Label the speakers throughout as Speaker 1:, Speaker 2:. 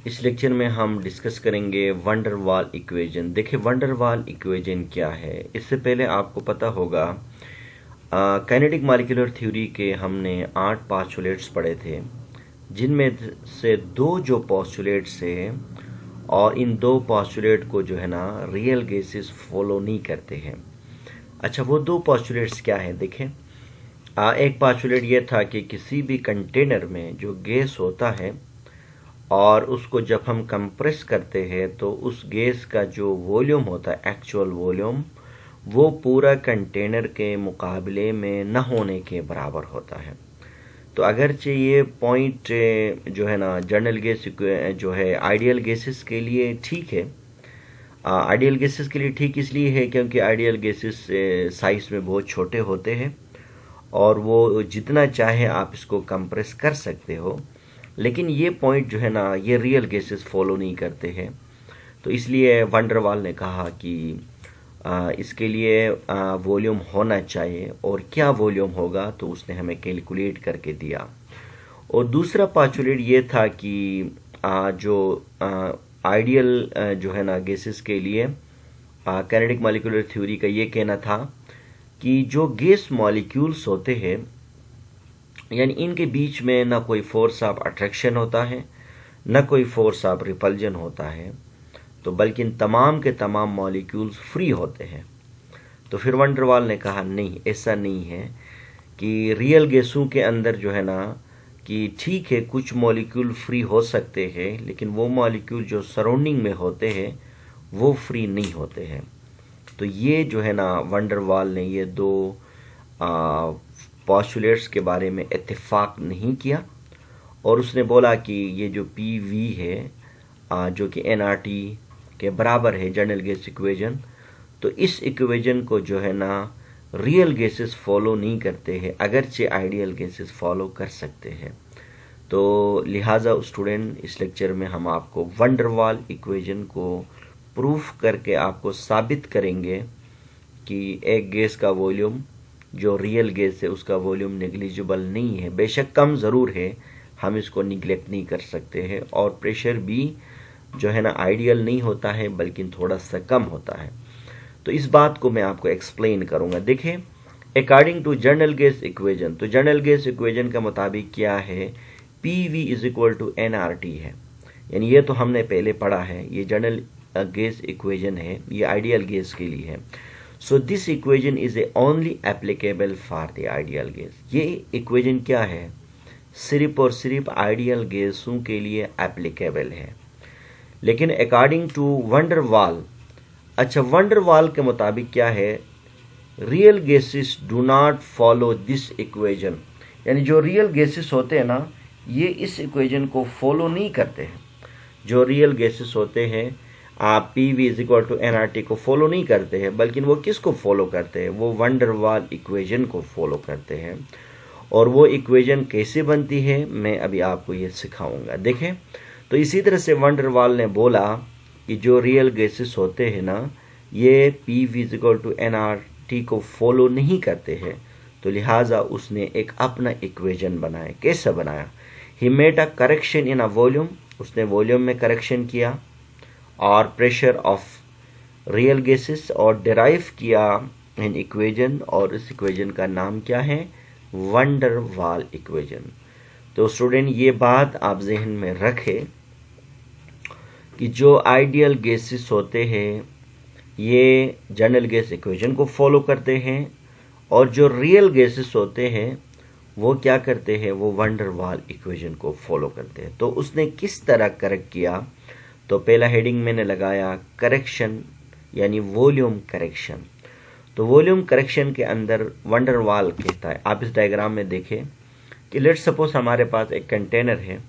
Speaker 1: इस लेक्चर में हम डिस्कस करेंगे वंडर वाल इक्वेशन। देखिए वंडर वाल इक्वेशन क्या है। इससे पहले आपको पता होगा काइनेटिक मॉलिक्यूलर थ्योरी के हमने 8 पोस्टुलेट्स पढ़े थे, जिनमें से 2 जो पोस्टुलेट्स थे और इन 2 पोस्टुलेट को जो है ना रियल गैसेस फॉलो नहीं करते हैं। अच्छा, वो 2 पोस्टुलेट्स क्या है देखें। एक पोस्टुलेट ये था कि किसी भी कंटेनर में जो गैस होता है और उसको जब हम कंप्रेस करते हैं तो उस गैस का जो वॉल्यूम होता है, एक्चुअल वॉल्यूम, वो पूरा कंटेनर के मुकाबले में न होने के बराबर होता है। तो अगरचे ये पॉइंट जो है ना जनरल गैस जो है आइडियल गैसेस के लिए ठीक है। आइडियल गैसेस के लिए ठीक इसलिए है क्योंकि आइडियल गैसेस साइज में बहुत छोटे होते हैं और वो जितना चाहे आप इसको कंप्रेस कर सकते हो, लेकिन ये पॉइंट जो है ना ये रियल गैसेस फॉलो नहीं करते हैं। तो इसलिए वंडर वाल ने कहा कि इसके लिए वॉल्यूम होना चाहिए, और क्या वॉल्यूम होगा तो उसने हमें कैलकुलेट करके दिया। और दूसरा पोस्टुलेट ये था कि जो आइडियल जो है ना गैसेस के लिए काइनेटिक मॉलिक्यूलर थ्योरी का ये कहना था कि जो गैस मॉलिक्यूल्स होते हैं, यानी इनके बीच में ना कोई फोर्स ऑफ अट्रैक्शन होता है, ना कोई फोर्स ऑफ रिपल्जन होता है, तो बल्कि तमाम के तमाम मॉलिक्यूल्स फ्री होते हैं। तो फिर वंडर वाल ने कहा नहीं, ऐसा नहीं है कि रियल गैसों के अंदर जो है ना कि ठीक है कुछ मॉलिक्यूल फ्री हो सकते हैं, लेकिन वो मॉलिक्यूल जो सराउंडिंग में होते हैं वो फ्री नहीं होते हैं। तो ये जो है ना वंडर वाल ने ये 2 पोस्टुलेट्स के बारे में इत्तेफाक नहीं किया, और उसने बोला कि ये जो PV है जो कि nRT के बराबर है जनरल गैस इक्वेशन, तो इस इक्वेशन को जो है ना रियल गैसेस फॉलो नहीं करते हैं, अगरचे आइडियल गैसेस फॉलो कर सकते हैं। तो लिहाजा स्टूडेंट इस लेक्चर में हम आपको वंडर वाल इक्वेशन को प्रूफ करके आपको साबित करेंगे कि एक गैस का वॉल्यूम जो रियल गैस है उसका वॉल्यूम नेग्लिजिबल नहीं है, बेशक कम ज़रूर है, हम इसको निगलेक्ट नहीं कर सकते हैं। और प्रेशर भी जो है ना आइडियल नहीं होता है बल्कि थोड़ा सा कम होता है। तो इस बात को मैं आपको एक्सप्लेन करूंगा। देखें, according to general gas equation, तो जनरल गैस इक्वेशन का मुताबिक क्या है, PV is equal to nRT है, यानी ये तो हमने पहले पढ़ा है, ये जनरल गैस इक्वेशन है, ये आइडियल गैस के लिए है। So this equation is only applicable for the ideal gas. ये इक्वेशन क्या है, सिर्फ और सिर्फ आइडियल गैसों के लिए एप्लीकेबल है। लेकिन अकॉर्डिंग टू वंडर वाल, अच्छा वंडर वाल के मुताबिक क्या है, real gases do not follow this equation, यानी जो रियल गैसेस होते हैं ना ये इस इक्वेशन को फॉलो नहीं करते हैं। जो रियल गैसेस होते हैं PV is equal to nRT को फॉलो नहीं करते हैं, बल्कि वो किसको फॉलो करते हैं, वो वंडर वाल इक्वेशन को फॉलो करते हैं। और वो इक्वेशन कैसे बनती है मैं अभी आपको ये सिखाऊंगा। देखें, तो इसी तरह से वंडर वाल ने बोला कि जो रियल गैसेस होते हैं ना ये PV is equal to nRT को फॉलो नहीं करते हैं, तो लिहाजा उसने एक अपना इक्वेशन बनाया। कैसा बनाया, he made a correction in a volume, उसने वॉल्यूम में करेक्शन किया और प्रेशर ऑफ रियल गैसेस, और डिराइव किया इन इक्वेशन, और इस इक्वेशन का नाम क्या है, वंडर वाल इक्वेशन। तो स्टूडेंट ये बात आप जहन में रखें कि जो आइडियल गैसेस होते हैं ये जनरल गैस इक्वेशन को फॉलो करते हैं, और जो रियल गैसेस होते हैं वो क्या करते हैं, वो वंडर वाल इक्वेशन को फॉलो करते हैं। तो उसने किस तरह करेक्ट किया, तो पहला हेडिंग मैंने लगाया करेक्शन, यानी वॉल्यूम करेक्शन। तो वॉल्यूम करेक्शन के अंदर वंडर वाल कहता है, आप इस डायग्राम में देखें कि लेट्स सपोज हमारे पास एक कंटेनर है,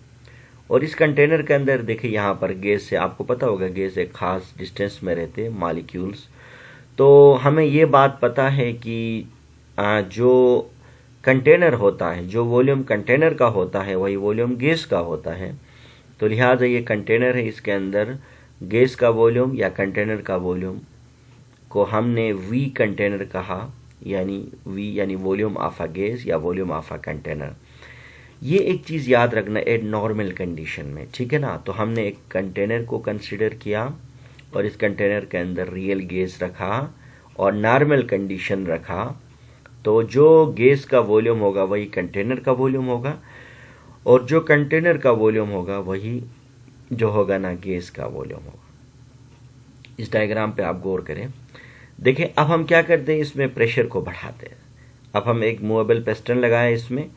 Speaker 1: और इस कंटेनर के अंदर देखिए यहाँ पर गैस है, आपको पता होगा गैस एक खास डिस्टेंस में रहते हैं मॉलिक्यूल्स। तो हमें ये बात पता है कि जो कंटेनर होता है, जो वॉल्यूम कंटेनर का होता है वही वॉल्यूम गैस का होता है। तो लिहाजा ये कंटेनर है, इसके अंदर गैस का वॉल्यूम या कंटेनर का वॉल्यूम को हमने V कंटेनर कहा, यानी V यानी वॉल्यूम ऑफ अ गैस या वॉल्यूम ऑफ अ कंटेनर। ये एक चीज़ याद रखना एक नॉर्मल कंडीशन में, ठीक है ना। तो हमने एक कंटेनर को कंसिडर किया और इस कंटेनर के अंदर रियल गैस रखा और नॉर्मल कंडीशन रखा, तो जो गैस का वॉल्यूम होगा वही कंटेनर का वॉल्यूम होगा और जो कंटेनर का वॉल्यूम होगा वही जो होगा ना गैस का वॉल्यूम होगा। इस डायग्राम पे आप गौर करें। देखिए अब हम क्या करते हैं, इसमें प्रेशर को बढ़ाते हैं। अब हम एक मूवेबल पिस्टन लगाए इसमें।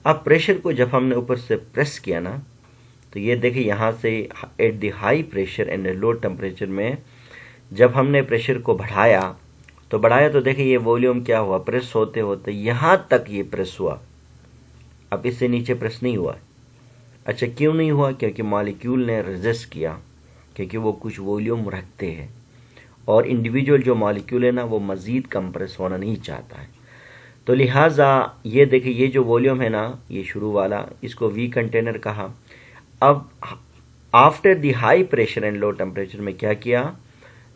Speaker 1: अब प्रेशर को जब हमने ऊपर से प्रेस किया ना, तो ये देखिए यहाँ से at the high pressure and low temperature में जब हमने प्रेशर को बढ़ाया तो देखिए ये वॉल्यूम क्या हुआ, प्रेस होते होते यहाँ तक ये प्रेस हुआ। अब इससे नीचे प्रेस नहीं हुआ। अच्छा क्यों नहीं हुआ? क्योंकि मॉलिक्यूल ने रेजिस्ट किया, क्योंकि वो कुछ वॉल्यूम रखते हैं और इंडिविजुअल जो मॉलिक्यूल है ना वो मज़ीद कंप्रेस होना नहीं चाहता है। तो लिहाजा ये देखिए ये जो वॉल्यूम है ना, ये शुरू वाला, इसको वी कंटेनर कहा। अब after the high pressure and low temperature में क्या किया,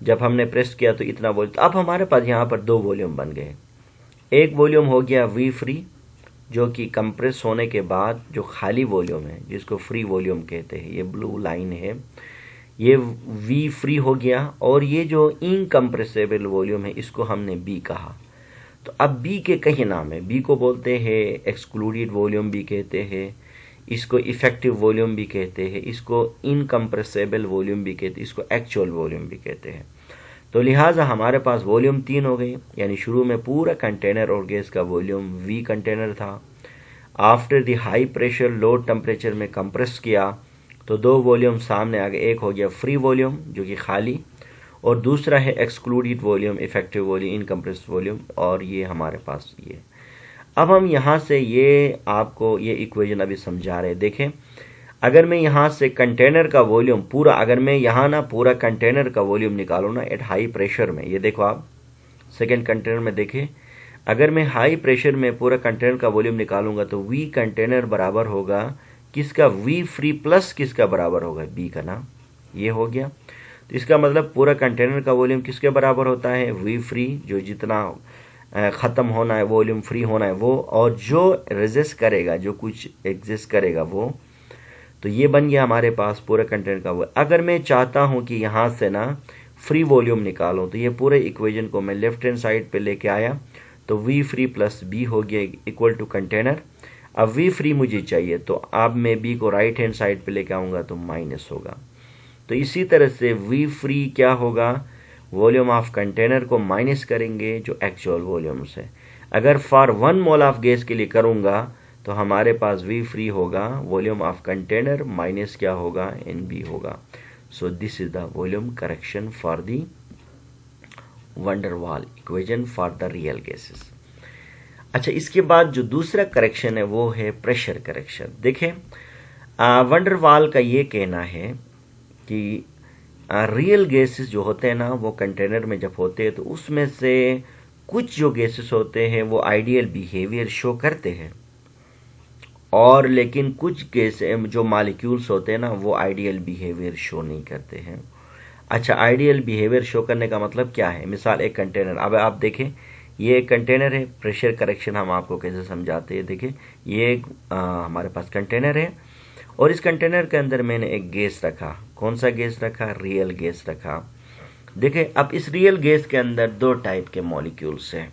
Speaker 1: जब हमने प्रेस किया तो इतना वॉल्यूम, अब हमारे पास यहाँ पर दो वॉल्यूम बन गए। एक वॉल्यूम हो गया वी फ्री, जो कि कंप्रेस होने के बाद जो खाली वॉल्यूम है जिसको फ्री वॉल्यूम कहते हैं, ये ब्लू लाइन है, ये वी फ्री हो गया। और ये जो इनकम्प्रेसेबल वॉल्यूम है इसको हमने बी कहा। तो अब बी के कई नाम है, बी को बोलते हैं एक्सक्लूडेड वॉल्यूम भी कहते हैं, इसको इफेक्टिव वॉल्यूम भी कहते हैं, इसको इनकम्प्रेसेबल वॉल्यूम भी कहते हैं, इसको एक्चुअल वॉल्यूम भी कहते हैं। तो लिहाजा हमारे पास वॉल्यूम 3 हो गई, यानी शुरू में पूरा कंटेनर और गैस का वॉल्यूम वी कंटेनर था। After the high pressure low temperature में कंप्रेस किया तो दो वॉल्यूम सामने आ गए, एक हो गया फ्री वॉल्यूम जो कि खाली, और दूसरा है excluded volume, effective volume, incompressed volume, और ये हमारे पास ये। अब हम यहाँ से ये आपको ये इक्वेशन अभी समझा रहे हैं। देखें अगर मैं यहाँ से कंटेनर का वॉल्यूम पूरा, अगर मैं यहाँ ना पूरा कंटेनर का वॉल्यूम निकालूँ ना एट हाई प्रेशर में, ये देखो आप सेकेंड कंटेनर में देखें, अगर मैं हाई प्रेशर में पूरा कंटेनर का वॉल्यूम निकालूंगा तो वी कंटेनर बराबर होगा किसका, वी फ्री प्लस किसका बराबर होगा, बी का ना, ये हो गया। तो इसका मतलब पूरा कंटेनर का वॉल्यूम किसके बराबर होता है, वी फ्री, जो जितना ख़त्म होना है वॉल्यूम फ्री होना है वो, और जो रेजिस्ट करेगा, जो कुछ एग्जिस्ट करेगा वो। तो ये बन गया हमारे पास पूरा कंटेनर का वो। अगर मैं चाहता हूँ कि यहाँ से ना फ्री वॉल्यूम निकालूँ तो ये पूरे इक्वेशन को मैं लेफ्ट हैंड साइड पे लेके आया, तो वी फ्री प्लस बी हो गया इक्वल टू कंटेनर। अब वी फ्री मुझे चाहिए तो अब मैं बी को राइट हैंड साइड पे लेके आऊँगा तो माइनस होगा। तो इसी तरह से वी फ्री क्या होगा, वॉल्यूम ऑफ कंटेनर को माइनस करेंगे जो एक्चुअल वॉल्यूम से। अगर फॉर 1 मोल ऑफ गैस के लिए करूँगा तो हमारे पास वी फ्री होगा वॉल्यूम ऑफ कंटेनर माइनस क्या होगा, एन बी होगा। सो this is the volume correction for the van der Waals equation for the real gases. अच्छा इसके बाद जो दूसरा करेक्शन है वो है प्रेशर करेक्शन। देखें वंडरवाल का ये कहना है कि रियल गैसेस जो होते हैं ना वो कंटेनर में जब होते हैं तो उसमें से कुछ जो गैसेस होते हैं वो आइडियल बिहेवियर शो करते हैं, और लेकिन कुछ गैस जो मॉलिक्यूल्स होते हैं ना वो आइडियल बिहेवियर शो नहीं करते हैं। अच्छा आइडियल बिहेवियर शो करने का मतलब क्या है, मिसाल एक कंटेनर, अब आप देखें ये एक कंटेनर है, प्रेशर करेक्शन हम आपको कैसे समझाते हैं। देखिए ये एक हमारे पास कंटेनर है और इस कंटेनर के अंदर मैंने एक गैस रखा, कौन सा गैस रखा, रियल गैस रखा। देखिए अब इस रियल गैस के अंदर दो टाइप के मॉलिक्यूल्स हैं।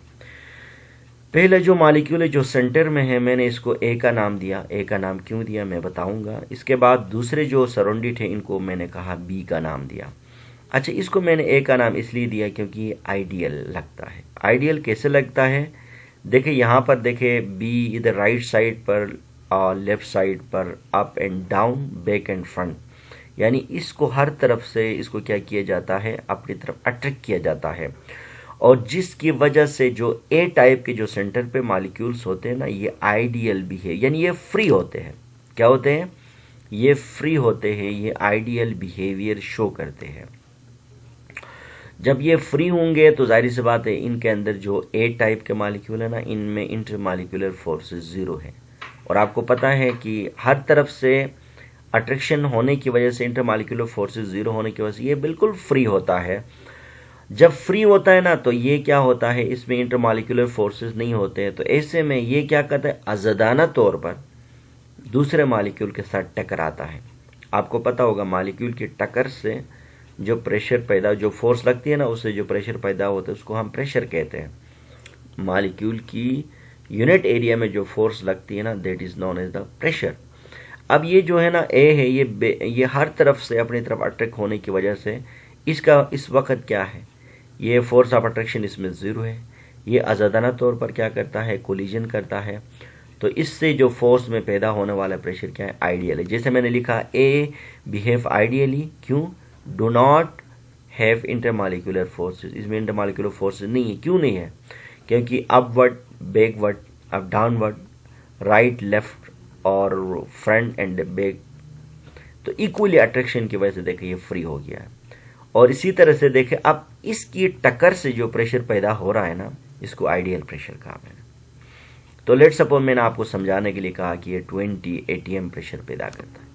Speaker 1: पहले जो मॉलिक्यूल है जो सेंटर में है मैंने इसको ए का नाम दिया, ए का नाम क्यों दिया मैं बताऊंगा। इसके बाद दूसरे जो सराउंडेड है इनको मैंने कहा बी का नाम दिया। अच्छा इसको मैंने ए का नाम इसलिए दिया क्योंकि ये आइडियल लगता है। आइडियल कैसे लगता है, देखिए यहाँ पर देखिए बी इधर राइट साइड पर और लेफ्ट साइड पर up and down, back and front, यानी इसको हर तरफ से इसको क्या किया जाता है, अपनी तरफ अट्रैक्ट किया जाता है। और जिसकी वजह से जो ए टाइप के जो सेंटर पे मॉलिक्यूल्स होते हैं ना ये आइडियल भी है, यानी ये फ्री होते हैं। क्या होते हैं, ये फ्री होते हैं, ये आइडियल बिहेवियर शो करते हैं। जब ये फ्री होंगे तो जाहिर सी बात है इनके अंदर जो ए टाइप के मॉलिक्यूल है ना इनमें इंटरमॉलिक्यूलर फोर्सेस जीरो है। और आपको पता है कि हर तरफ से अट्रैक्शन होने की वजह से, इंटरमॉलिक्यूलर फोर्सेस जीरो होने की वजह से ये बिल्कुल फ्री होता है। जब फ्री होता है ना तो ये क्या होता है, इसमें इंटरमॉलिक्यूलर फोर्सेस नहीं होते हैं, तो ऐसे में ये क्या करता है, आज़ादाना तौर पर दूसरे मॉलिक्यूल के साथ टकराता है। आपको पता होगा मॉलिक्यूल की टक्कर से जो प्रेशर पैदा, जो फोर्स लगती है ना, उससे जो प्रेशर पैदा होता है उसको हम प्रेशर कहते हैं। मॉलिक्यूल की यूनिट एरिया में जो फोर्स लगती है ना, that is known as the pressure. अब ये जो है ना ए है, ये हर तरफ से अपनी तरफ अट्रैक्ट होने की वजह से इसका इस वक्त क्या है, ये फोर्स ऑफ अट्रैक्शन इसमें ज़ीरो है। ये आज़ादाना तौर पर क्या करता है, कोलिजन करता है। तो इससे जो फोर्स में पैदा होने वाला प्रेशर क्या है, आइडियल है। जैसे मैंने लिखा ए बिहेव आइडियली, क्यों, do not have intermolecular forces, इसमें इंटरमॉलिक्यूलर फोर्सेस नहीं है। क्यों नहीं है, क्योंकि upward, backward, up downward, right left और फ्रंट एंड बैक, तो इक्वली अट्रैक्शन की वजह से देखें ये फ्री हो गया है। और इसी तरह से देखें अब इसकी टक्कर से जो प्रेशर पैदा हो रहा है ना, इसको आइडियल प्रेशर कहा मैंने। तो लेट सपोज मैंने आपको समझाने के लिए कहा कि ये 20 ATM प्रेशर पैदा करता है।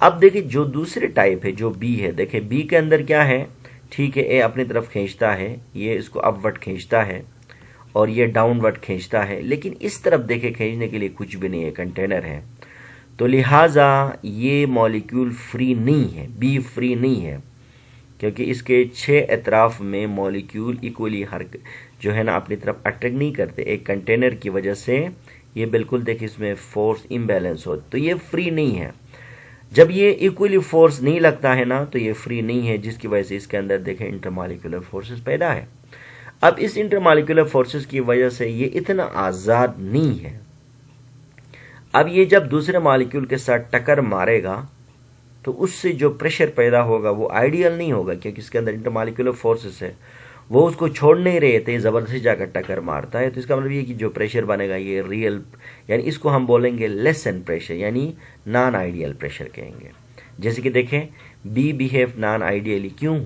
Speaker 1: अब देखिए जो दूसरे टाइप है, जो बी है, देखिए बी के अंदर क्या है, ठीक है, ए अपनी तरफ खींचता है, ये इसको अपवर्ड खींचता है और ये डाउनवर्ड खींचता है, लेकिन इस तरफ देखे खींचने के लिए कुछ भी नहीं है, कंटेनर है। तो लिहाजा ये मॉलिक्यूल फ्री नहीं है, बी फ्री नहीं है, क्योंकि इसके 6 अतराफ में मॉलिक्यूल इक्वली हर जो है ना अपनी तरफ अट्रैक्ट नहीं करते। एक कंटेनर की वजह से ये बिल्कुल देखिए इसमें फोर्स इम्बैलेंस हो, तो ये फ्री नहीं है। जब ये इक्वली फोर्स नहीं लगता है ना, तो ये फ्री नहीं है, जिसकी वजह से इसके अंदर देखें इंटरमॉलिक्यूलर फोर्सेस पैदा है। अब इस इंटरमॉलिक्यूलर फोर्सेस की वजह से ये इतना आज़ाद नहीं है। अब ये जब दूसरे मॉलिक्यूल के साथ टक्कर मारेगा तो उससे जो प्रेशर पैदा होगा वो आइडियल नहीं होगा, क्योंकि इसके अंदर इंटरमॉलिक्यूलर फोर्सेस है, वो उसको छोड़ नहीं रहे थे, ज़बरदस्ती जाकर टक्कर मारता है। तो इसका मतलब ये कि जो प्रेशर बनेगा ये रियल, यानी इसको हम बोलेंगे लेसन प्रेशर, यानी नॉन आइडियल प्रेशर कहेंगे। जैसे कि देखें बी बिहेव नॉन आइडियली, क्यों,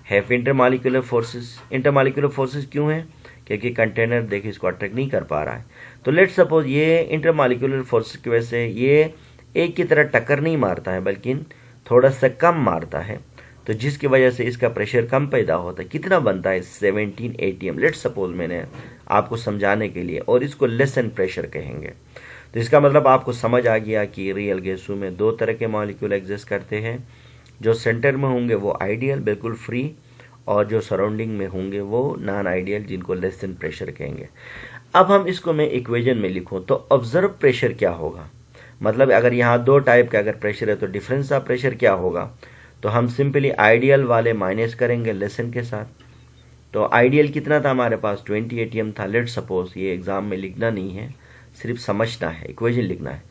Speaker 1: have intermolecular forces, intermolecular forces क्यों है, क्योंकि कंटेनर देखिए इसको अट्रैक्ट नहीं कर पा रहा है। तो लेट सपोज ये इंटरमॉलिक्यूलर फोर्सेस की वजह से ये एक की तरह टक्कर नहीं मारता है, बल्कि थोड़ा सा कम मारता है, तो जिसकी वजह से इसका प्रेशर कम पैदा होता है। कितना बनता है, 17 ATM लेट सपोज, मैंने आपको समझाने के लिए, और इसको लेसन प्रेशर कहेंगे। तो इसका मतलब आपको समझ आ गया कि रियल गैसों में 2 तरह के मॉलिक्यूल एग्जिस्ट करते हैं, जो सेंटर में होंगे वो आइडियल बिल्कुल फ्री, और जो सराउंडिंग में होंगे वो नॉन आइडियल, जिनको लेसन प्रेशर कहेंगे। अब हम इसको मैं इक्वेशन में लिखूं तो ऑब्जर्व प्रेशर क्या होगा, मतलब अगर यहाँ 2 टाइप का अगर प्रेशर है तो डिफरेंस ऑफ प्रेशर क्या होगा। तो हम सिंपली आइडियल वाले माइनस करेंगे लेसन के साथ। तो आइडियल कितना था हमारे पास, 20 ATM था। लेट सपोज, ये एग्जाम में लिखना नहीं है, सिर्फ समझना है, इक्वेशन लिखना है।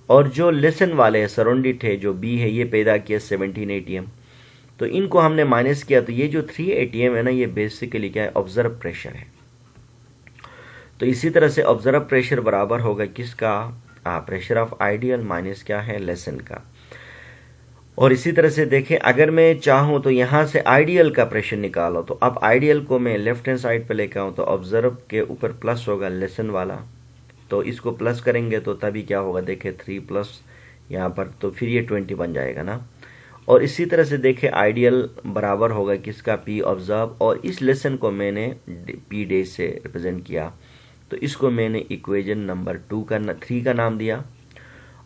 Speaker 1: और जो लेसन वाले सराउंडेड है, जो बी है, ये पैदा किया 17 ATM। तो इनको हमने माइनस किया, तो ये जो 3 ATM है ना, ये बेसिकली क्या है, ऑब्जर्व प्रेशर है। तो इसी तरह से ऑब्जर्व प्रेशर बराबर होगा किसका, प्रेशर ऑफ आइडियल माइनस क्या है, लेसन का। और इसी तरह से देखें अगर मैं चाहूं तो यहां से आइडियल का प्रेशर निकालो, तो अब आइडियल को मैं लेफ्ट हैंड साइड पे लेकर आऊं, तो ऑब्जर्व के ऊपर प्लस होगा लेसन वाला, तो इसको प्लस करेंगे तो तभी क्या होगा, देखें 3 प्लस यहाँ पर, तो फिर ये 20 बन जाएगा ना। और इसी तरह से देखें आइडियल बराबर होगा किसका, पी ऑब्जर्व, और इस लेसन को मैंने पी डे से रिप्रेजेंट किया, तो इसको मैंने इक्वेशन नंबर 3 का नाम दिया।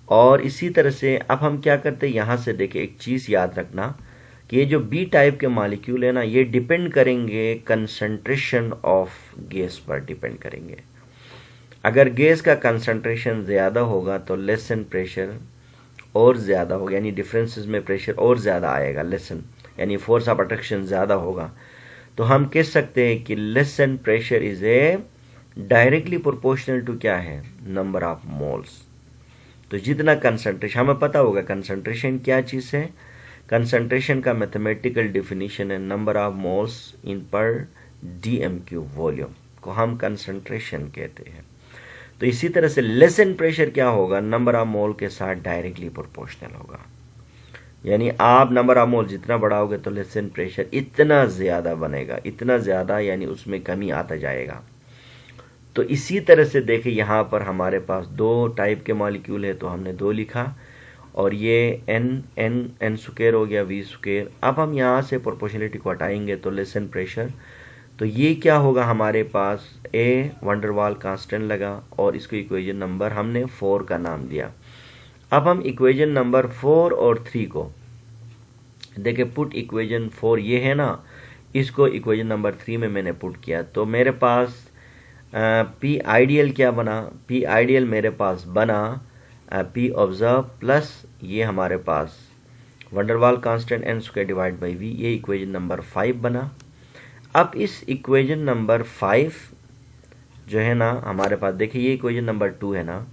Speaker 1: और इसी तरह से अब हम क्या करते हैं, यहाँ से देखिए एक चीज़ याद रखना कि ये जो बी टाइप के मॉलिक्यूल है ना, ये डिपेंड करेंगे कंसंट्रेशन ऑफ गैस पर डिपेंड करेंगे। अगर गैस का कंसंट्रेशन ज़्यादा होगा तो लेसन प्रेशर और ज़्यादा होगा, यानी डिफरेंसेस में प्रेशर और ज़्यादा आएगा, लेसन यानी फोर्स ऑफ अट्रैक्शन ज़्यादा होगा। तो हम कह सकते हैं कि lesson pressure is a directly proportional to क्या है, नंबर ऑफ मोल्स। तो जितना कंसंट्रेशन, हमें पता होगा कंसंट्रेशन क्या चीज़ है, कंसंट्रेशन का मैथमेटिकल डेफिनेशन है नंबर ऑफ मोल्स इन पर DM³ वॉल्यूम, को हम कंसंट्रेशन कहते हैं। तो इसी तरह से लेसन प्रेशर क्या होगा, नंबर ऑफ मोल के साथ डायरेक्टली प्रोपोर्शनल होगा, यानी आप नंबर ऑफ मोल जितना बढ़ाओगे तो लेसन प्रेशर इतना ज़्यादा बनेगा, इतना ज़्यादा यानी उसमें कमी आता जाएगा। तो इसी तरह से देखिए यहाँ पर हमारे पास 2 टाइप के मॉलिक्यूल है, तो हमने 2 लिखा, और ये n स्क्वायर हो गया v स्क्वायर। अब हम यहाँ से प्रोपोर्शनलिटी को हटाएंगे तो लेसन प्रेशर, तो ये क्या होगा हमारे पास, ए वंडरवाल कांस्टेंट लगा, और इसको इक्वेशन नंबर हमने 4 का नाम दिया। अब हम इक्वेशन नंबर 4 और 3 को देखिए, पुट इक्वेशन 4 ये है ना, इसको इक्वेशन नंबर 3 में मैंने पुट किया, तो मेरे पास पी आइडियल क्या बना, पी आइडियल मेरे पास बना पी ऑब्जर्व प्लस ये हमारे पास van der Waals constant N square divide by V, ये इक्वेशन नंबर 5 बना। अब इस इक्वेशन नंबर 5 जो है ना हमारे पास, देखिए ये इक्वेशन नंबर 2 है ना,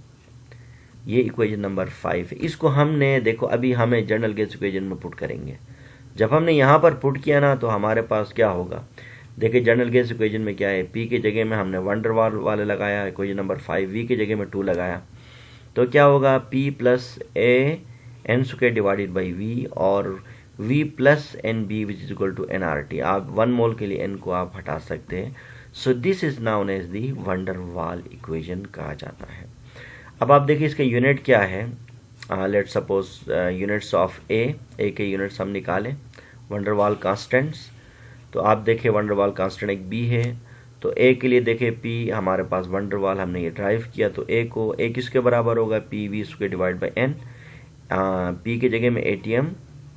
Speaker 1: ये इक्वेशन नंबर 5 है, इसको हमने देखो अभी हमें जनरल गैस इक्वेशन में पुट करेंगे। जब हमने यहाँ पर पुट किया ना तो हमारे पास क्या होगा, देखिए जनरल गैस इक्वेशन में क्या है, पी के जगह में हमने वंडरवाल वाले लगाया, इक्वेशन नंबर 5, वी की जगह में 2 लगाया, तो क्या होगा P plus A N square divided by V और V plus N B which is equal to N R T. आप 1 मोल के लिए एन को आप हटा सकते हैं। So this is known as the van der Waals equation कहा जाता है। अब आप देखिए इसका यूनिट क्या है, लेट सपोज यूनिट्स ऑफ ए के यूनिट्स हम निकालें, वंडरवाल कांस्टेंट्स। तो आप देखिए वंडरवाल कांस्टेंट एक बी है, तो ए के लिए देखिए पी हमारे पास वंडरवाल हमने ये ड्राइव किया, तो ए किसके बराबर होगा, p v square divide by n, p के जगह में एटीएम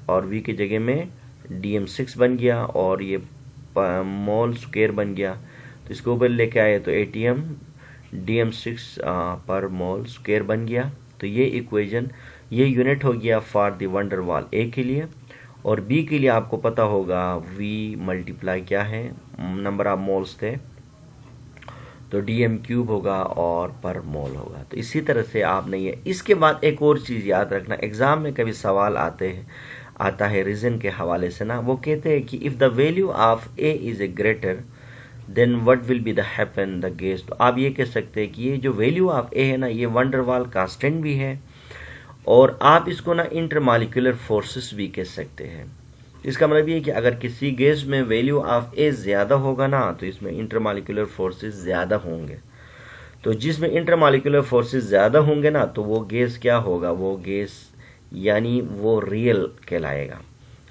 Speaker 1: और वी के जगह में DM6 बन गया और ये मोल स्क्वायर बन गया, तो इसको ऊपर लेके आए तो एटीएम DM6 पर मोल स्क्वायर बन गया। तो ये इक्वेशन, ये यूनिट हो गया फॉर द वंडरवाल ए के लिए, और बी के लिए आपको पता होगा वी मल्टीप्लाई क्या है, नंबर ऑफ मोल्स थे, तो DM³ होगा और पर मोल होगा। तो इसी तरह से आपने ये, इसके बाद एक और चीज़ याद रखना, एग्जाम में कभी सवाल आता है रीजन के हवाले से ना, वो कहते हैं कि if the value of A is a greater than what will be the happen the gas. तो आप ये कह सकते हैं कि ये जो वैल्यू ऑफ ए है ना, ये वंडरवाल कांस्टेंट भी है और आप इसको ना इंटरमॉलिक्यूलर फोर्सेस भी कह सकते हैं। इसका मतलब ये है कि अगर किसी गैस में वैल्यू ऑफ ए ज़्यादा होगा ना, तो इसमें इंटरमॉलिक्यूलर फोर्सेस ज़्यादा होंगे, तो जिसमें इंटरमॉलिक्यूलर फोर्सेस ज़्यादा होंगे ना, तो वो गैस क्या होगा, वो गैस यानी वो रियल कहलाएगा।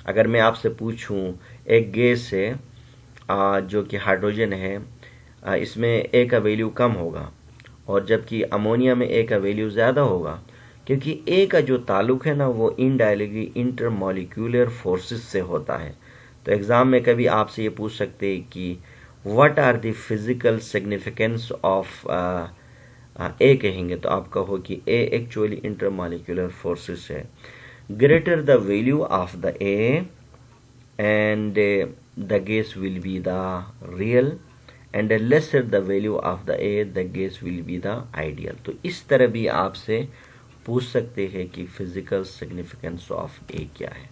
Speaker 1: अगर मैं आपसे पूछूं एक गैस है जो कि हाइड्रोजन है, इसमें ए का वैल्यू कम होगा और जबकि अमोनिया में ए का वैल्यू ज़्यादा होगा, क्योंकि ए का जो ताल्लुक है ना वो इनडायरेक्टली इंटरमॉलिक्यूलर फोर्सेस से होता है। तो एग्ज़ाम में कभी आपसे ये पूछ सकते हैं कि what are the physical significance of A कहेंगे, तो आप कहो कि ए एक्चुअली इंटरमॉलिक्यूलर फोर्सेस है। Greater the value of the A and the gas will be the real and lesser the value of the A the gas will be the ideal. तो इस तरह भी आपसे पूछ सकते हैं कि फिजिकल सिग्निफिकेंस ऑफ ए क्या है।